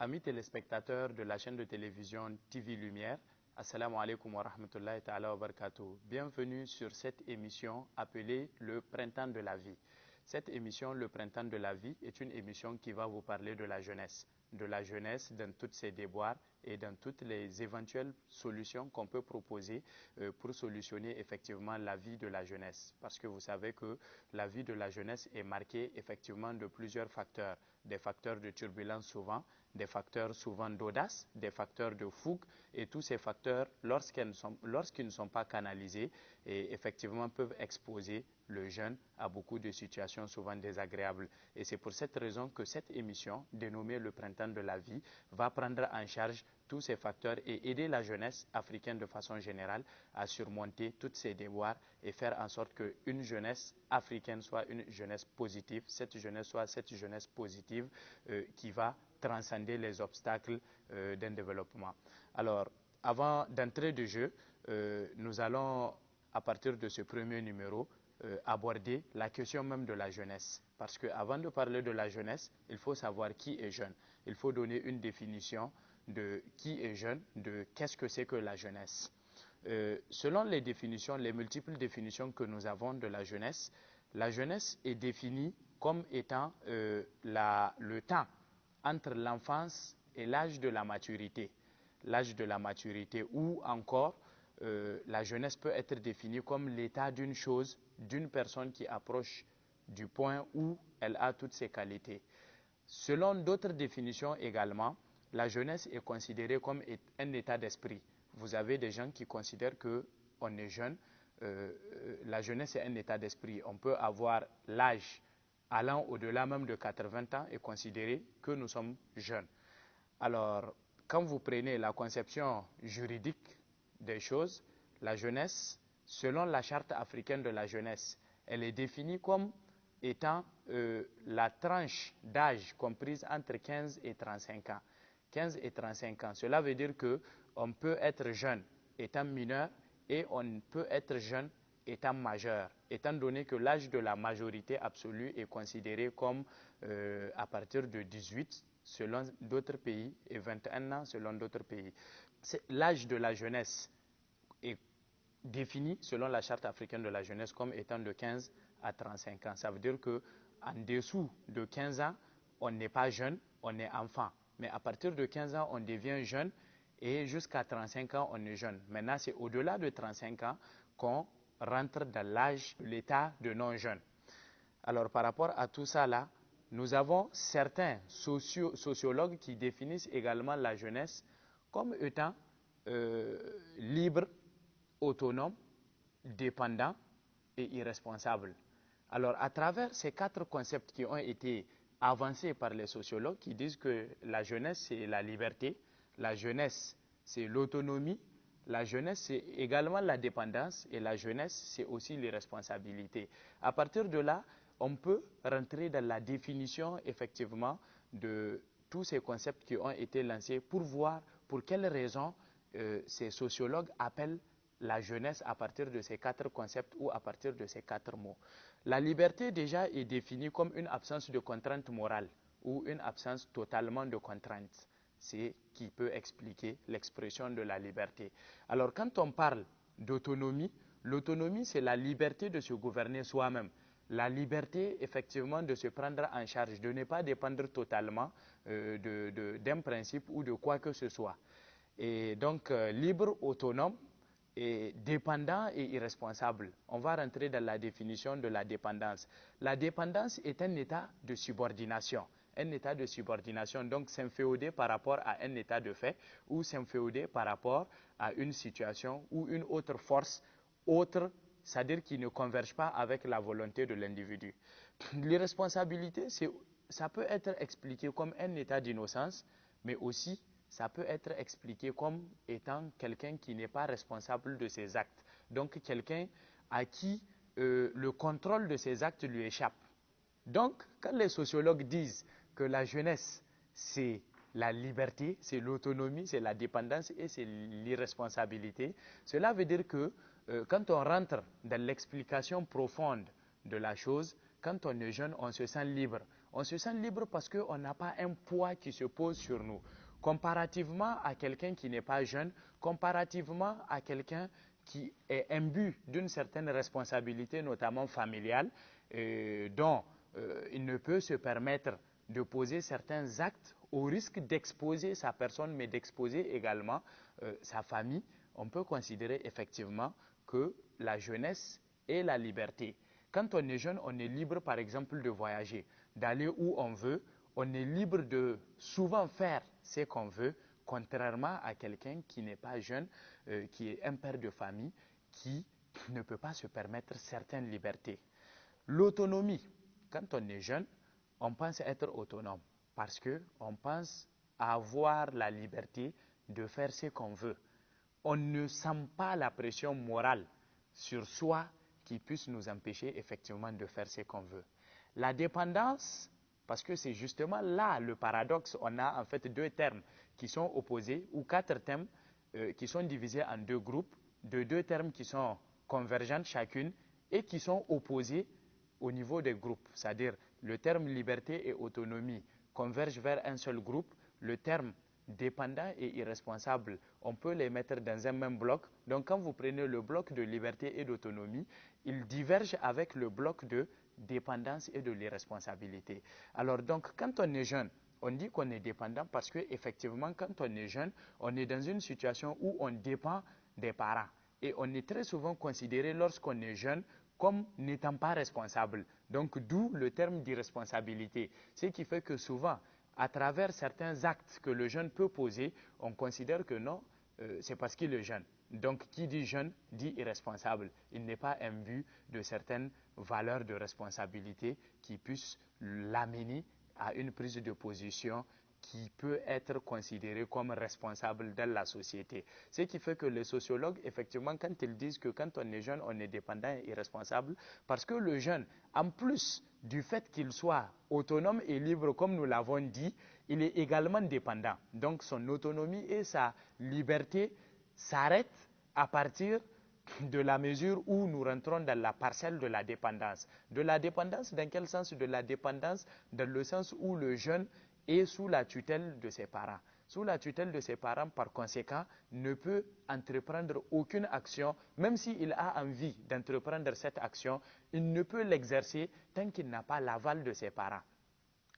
Amis téléspectateurs de la chaîne de télévision TV Lumière, Assalamu alaikum wa rahmatullahi ta'ala wa barakatuh. Bienvenue sur cette émission appelée Le Printemps de la vie. Cette émission, Le Printemps de la vie, est une émission qui va vous parler de la jeunesse dans toutes ses déboires et dans toutes les éventuelles solutions qu'on peut proposer pour solutionner effectivement la vie de la jeunesse. Parce que vous savez que la vie de la jeunesse est marquée effectivement de plusieurs facteurs. Des facteurs de turbulence souvent, des facteurs souvent d'audace, des facteurs de fougue, et tous ces facteurs, lorsqu'ils ne sont pas canalisés, et effectivement peuvent exposer le jeune à beaucoup de situations souvent désagréables. Et c'est pour cette raison que cette émission, dénommée Le Printemps de la vie, va prendre en charge tous ces facteurs et aider la jeunesse africaine de façon générale à surmonter toutes ces déboires et faire en sorte qu'une jeunesse africaine soit une jeunesse positive, cette jeunesse soit cette jeunesse positive qui va transcender les obstacles d'un développement. Alors, avant d'entrer de jeu, nous allons, à partir de ce premier numéro, aborder la question même de la jeunesse. Parce qu'avant de parler de la jeunesse, il faut savoir qui est jeune. Il faut donner une définition de qui est jeune, de qu'est-ce que c'est que la jeunesse. Selon les définitions, les multiples définitions que nous avons de la jeunesse est définie comme étant le temps entre l'enfance et l'âge de la maturité. L'âge de la maturité ou encore la jeunesse peut être définie comme l'état d'une chose, d'une personne qui approche du point où elle a toutes ses qualités. Selon d'autres définitions également, la jeunesse est considérée comme un état d'esprit. Vous avez des gens qui considèrent qu'on est jeune. La jeunesse est un état d'esprit. On peut avoir l'âge allant au-delà même de 80 ans et considérer que nous sommes jeunes. Alors, quand vous prenez la conception juridique des choses, la jeunesse, selon la charte africaine de la jeunesse, elle est définie comme étant la tranche d'âge comprise entre 15 et 35 ans. 15 et 35 ans, cela veut dire qu'on peut être jeune étant mineur et on peut être jeune étant majeur, étant donné que l'âge de la majorité absolue est considéré comme à partir de 18 selon d'autres pays et 21 ans selon d'autres pays. L'âge de la jeunesse est défini selon la charte africaine de la jeunesse comme étant de 15 à 35 ans. Ça veut dire qu'en dessous de 15 ans, on n'est pas jeune, on est enfant. Mais à partir de 15 ans, on devient jeune et jusqu'à 35 ans, on est jeune. Maintenant, c'est au-delà de 35 ans qu'on rentre dans l'âge, l'état de non-jeune. Alors, par rapport à tout ça là, nous avons certains sociologues qui définissent également la jeunesse comme étant libre, autonome, dépendant et irresponsable. Alors, à travers ces quatre concepts qui ont été avancés par les sociologues qui disent que la jeunesse, c'est la liberté, la jeunesse, c'est l'autonomie, la jeunesse, c'est également la dépendance et la jeunesse, c'est aussi les responsabilités. À partir de là, on peut rentrer dans la définition effectivement de tous ces concepts qui ont été lancés pour voir pour quelles raisons ces sociologues appellent la jeunesse à partir de ces quatre concepts ou à partir de ces quatre mots. La liberté déjà est définie comme une absence de contrainte morale ou une absence totalement de contrainte. C'est qui peut expliquer l'expression de la liberté. Alors quand on parle d'autonomie, l'autonomie c'est la liberté de se gouverner soi-même. La liberté effectivement de se prendre en charge, de ne pas dépendre totalement d'un principe ou de quoi que ce soit. Et donc libre, autonome, et dépendant et irresponsable. On va rentrer dans la définition de la dépendance. La dépendance est un état de subordination. Un état de subordination, donc s'inféoder par rapport à un état de fait ou s'inféoder par rapport à une situation ou une autre force, autre, c'est-à-dire qui ne converge pas avec la volonté de l'individu. L'irresponsabilité, ça peut être expliqué comme un état d'innocence, mais aussi ça peut être expliqué comme étant quelqu'un qui n'est pas responsable de ses actes. Donc quelqu'un à qui le contrôle de ses actes lui échappe. Donc quand les sociologues disent que la jeunesse, c'est la liberté, c'est l'autonomie, c'est la dépendance et c'est l'irresponsabilité, cela veut dire que quand on rentre dans l'explication profonde de la chose, quand on est jeune, on se sent libre. On se sent libre parce qu'on n'a pas un poids qui se pose sur nous. Comparativement à quelqu'un qui n'est pas jeune, comparativement à quelqu'un qui est imbu d'une certaine responsabilité, notamment familiale, dont il ne peut se permettre de poser certains actes au risque d'exposer sa personne, mais d'exposer également sa famille, on peut considérer effectivement que la jeunesse et la liberté. Quand on est jeune, on est libre par exemple de voyager, d'aller où on veut, on est libre de souvent faire ce qu'on veut, contrairement à quelqu'un qui n'est pas jeune, qui est un père de famille, qui ne peut pas se permettre certaines libertés. L'autonomie, quand on est jeune, on pense être autonome parce qu'on pense avoir la liberté de faire ce qu'on veut. On ne sent pas la pression morale sur soi qui puisse nous empêcher effectivement de faire ce qu'on veut. La dépendance, parce que c'est justement là le paradoxe, on a en fait deux termes qui sont opposés ou quatre termes qui sont divisés en deux groupes, de deux termes qui sont convergents chacune et qui sont opposés au niveau des groupes. C'est-à-dire le terme liberté et autonomie convergent vers un seul groupe, le terme dépendant et irresponsable, on peut les mettre dans un même bloc. Donc quand vous prenez le bloc de liberté et d'autonomie, il diverge avec le bloc de dépendance et de l'irresponsabilité. Alors donc quand on est jeune, on dit qu'on est dépendant parce qu'effectivement quand on est jeune, on est dans une situation où on dépend des parents. Et on est très souvent considéré lorsqu'on est jeune comme n'étant pas responsable. Donc d'où le terme d'irresponsabilité. Ce qui fait que souvent, à travers certains actes que le jeune peut poser, on considère que non, c'est parce qu'il est jeune. Donc qui dit jeune dit irresponsable. Il n'est pas imbu de certaines valeurs de responsabilité qui puissent l'amener à une prise de position qui peut être considéré comme responsable dans la société. Ce qui fait que les sociologues, effectivement, quand ils disent que quand on est jeune, on est dépendant et irresponsable, parce que le jeune, en plus du fait qu'il soit autonome et libre, comme nous l'avons dit, il est également dépendant. Donc son autonomie et sa liberté s'arrêtent à partir de la mesure où nous rentrons dans la parcelle de la dépendance. De la dépendance, dans quel sens? De la dépendance dans le sens où le jeune est sous la tutelle de ses parents. Sous la tutelle de ses parents, par conséquent, ne peut entreprendre aucune action, même s'il a envie d'entreprendre cette action, il ne peut l'exercer tant qu'il n'a pas l'aval de ses parents.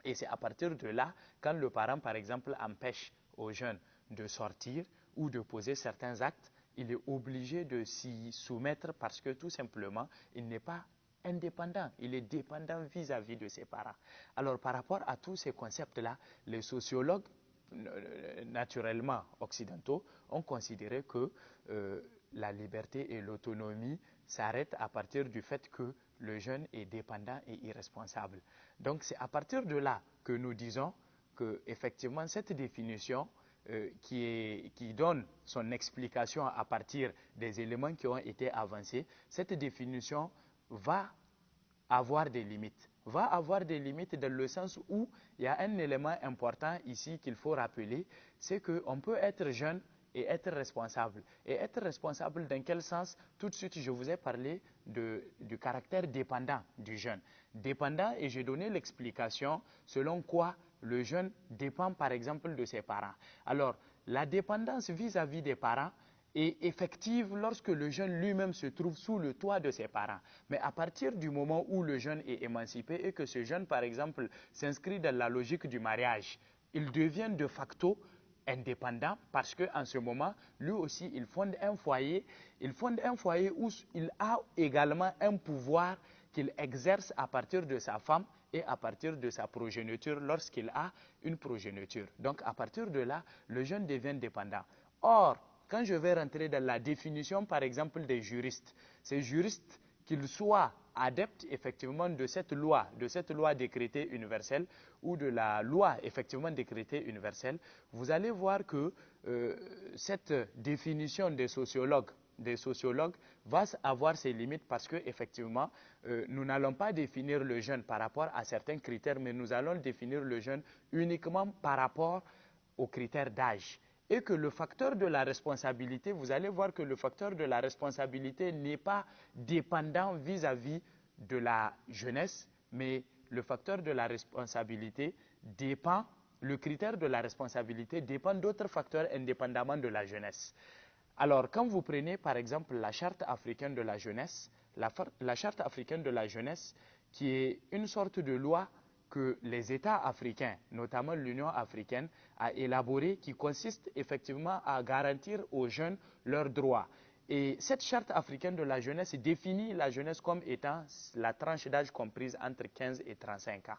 Et c'est à partir de là, quand le parent, par exemple, empêche aux jeunes de sortir ou de poser certains actes, il est obligé de s'y soumettre parce que tout simplement, il n'est pas indépendant, il est dépendant vis-à-vis de ses parents. Alors par rapport à tous ces concepts-là, les sociologues naturellement occidentaux ont considéré que la liberté et l'autonomie s'arrêtent à partir du fait que le jeune est dépendant et irresponsable. Donc c'est à partir de là que nous disons que effectivement cette définition qui donne son explication à partir des éléments qui ont été avancés, cette définition va avoir des limites. Va avoir des limites dans le sens où il y a un élément important ici qu'il faut rappeler, c'est qu'on peut être jeune et être responsable. Et être responsable dans quel sens? Tout de suite, je vous ai parlé du caractère dépendant du jeune. Dépendant, et j'ai donné l'explication selon quoi le jeune dépend par exemple de ses parents. Alors, la dépendance vis-à-vis des parents est effective lorsque le jeune lui-même se trouve sous le toit de ses parents. Mais à partir du moment où le jeune est émancipé et que ce jeune, par exemple, s'inscrit dans la logique du mariage, il devient de facto indépendant parce qu'en ce moment, lui aussi, il fonde un foyer où il a également un pouvoir qu'il exerce à partir de sa femme et à partir de sa progéniture lorsqu'il a une progéniture. Donc à partir de là, le jeune devient dépendant. Or, quand je vais rentrer dans la définition, par exemple, des juristes, ces juristes, qu'ils soient adeptes effectivement de cette loi décrétée universelle ou de la loi effectivement décrétée universelle, vous allez voir que cette définition des sociologues va avoir ses limites parce que effectivement nous n'allons pas définir le jeune par rapport à certains critères, mais nous allons définir le jeune uniquement par rapport aux critères d'âge. Et que le facteur de la responsabilité, vous allez voir que le facteur de la responsabilité n'est pas dépendant vis-à-vis de la jeunesse, mais le facteur de la responsabilité dépend, le critère de la responsabilité dépend d'autres facteurs indépendamment de la jeunesse. Alors, quand vous prenez par exemple la Charte africaine de la jeunesse, la Charte africaine de la jeunesse, qui est une sorte de loi que les États africains, notamment l'Union africaine, a élaborée, qui consiste effectivement à garantir aux jeunes leurs droits. Et cette Charte africaine de la jeunesse définit la jeunesse comme étant la tranche d'âge comprise entre 15 et 35 ans.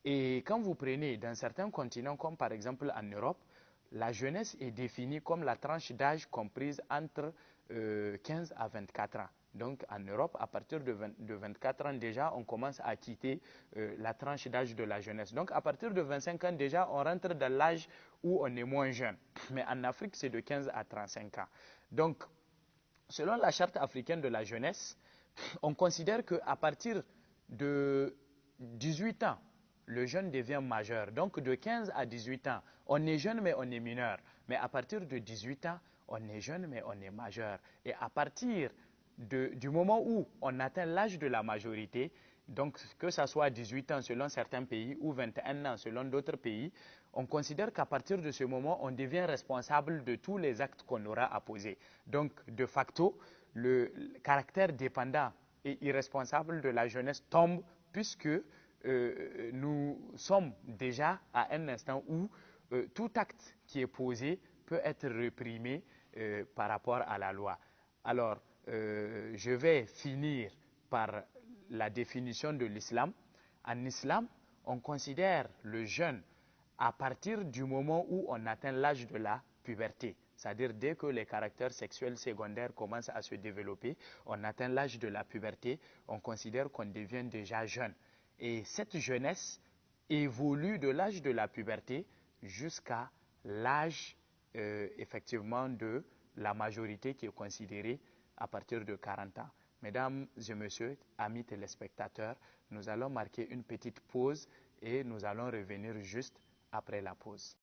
Et quand vous prenez dans certains continents, comme par exemple en Europe, la jeunesse est définie comme la tranche d'âge comprise entre 15 à 24 ans. Donc en Europe, à partir de 24 ans déjà, on commence à quitter la tranche d'âge de la jeunesse. Donc à partir de 25 ans déjà, on rentre dans l'âge où on est moins jeune. Mais en Afrique, c'est de 15 à 35 ans. Donc, selon la Charte africaine de la jeunesse, on considère qu'à partir de 18 ans, le jeune devient majeur. Donc de 15 à 18 ans, on est jeune mais on est mineur. Mais à partir de 18 ans, on est jeune mais on est majeur. Et à partir du moment où on atteint l'âge de la majorité, donc que ce soit 18 ans selon certains pays ou 21 ans selon d'autres pays, on considère qu'à partir de ce moment, on devient responsable de tous les actes qu'on aura à poser. Donc, de facto, le caractère dépendant et irresponsable de la jeunesse tombe puisque nous sommes déjà à un instant où tout acte qui est posé peut être réprimé par rapport à la loi. Alors, je vais finir par la définition de l'islam. En islam, on considère le jeune à partir du moment où on atteint l'âge de la puberté. C'est-à-dire dès que les caractères sexuels secondaires commencent à se développer, on atteint l'âge de la puberté, on considère qu'on devient déjà jeune. Et cette jeunesse évolue de l'âge de la puberté jusqu'à l'âge effectivement de la majorité qui est considérée à partir de 40 ans. Mesdames et messieurs, amis téléspectateurs, nous allons marquer une petite pause et nous allons revenir juste après la pause.